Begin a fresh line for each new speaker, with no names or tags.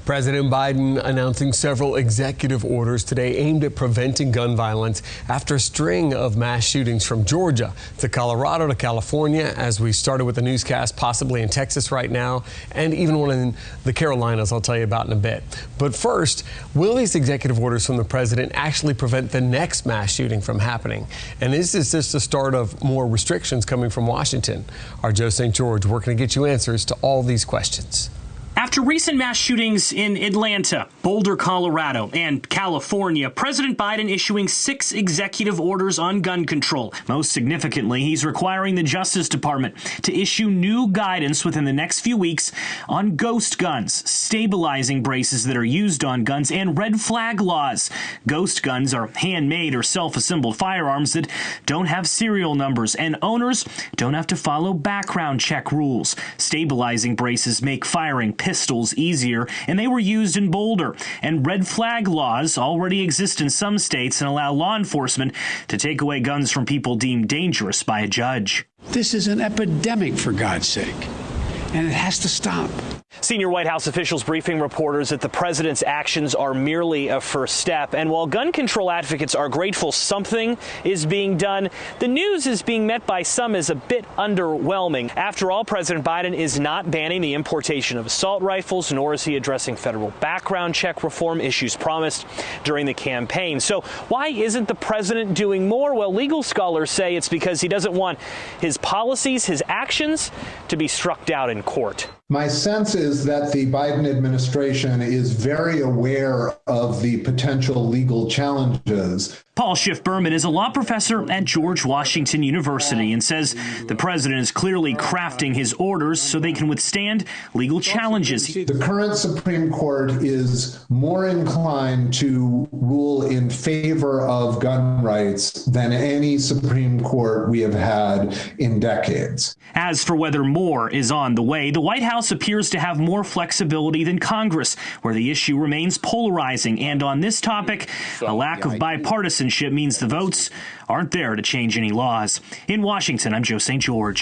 President Biden announcing several executive orders today aimed at preventing gun violence after a string of mass shootings from Georgia to Colorado to California, as we started with the newscast, possibly in Texas right now, and even one in the Carolinas I'll tell you about in a bit. But first, will these executive orders from the president actually prevent the next mass shooting from happening? And is this just the start of more restrictions coming from Washington? Our Joe St. George working to get you answers to all these questions.
After recent mass shootings in Atlanta, Boulder, Colorado, and California, President Biden issuing 6 executive orders on gun control. Most significantly, he's requiring the Justice Department to issue new guidance within the next few weeks on ghost guns, stabilizing braces that are used on guns, and red flag laws. Ghost guns are handmade or self-assembled firearms that don't have serial numbers, and owners don't have to follow background check rules. Stabilizing braces make firing pistols easier, and they were used in Boulder. And red flag laws already exist in some states and allow law enforcement to take away guns from people deemed dangerous by a judge.
This is an epidemic, for God's sake, and it has to stop.
Senior White House officials briefing reporters that the president's actions are merely a first step. And while gun control advocates are grateful something is being done, the news is being met by some as a bit underwhelming. After all, President Biden is not banning the importation of assault rifles, nor is he addressing federal background check reform issues promised during the campaign. So why isn't the president doing more? Well, legal scholars say it's because he doesn't want his policies, his actions, to be struck down in court.
My sense is that the Biden administration is very aware of the potential legal challenges.
Paul Schiff-Berman is a law professor at George Washington University and says the president is clearly crafting his orders so they can withstand legal challenges.
The current Supreme Court is more inclined to rule in favor of gun rights than any Supreme Court we have had in decades.
As for whether more is on the way, the White House appears to have more flexibility than Congress, where the issue remains polarizing. And on this topic, a lack of bipartisanship means the votes aren't there to change any laws. In Washington, I'm Joe St. George.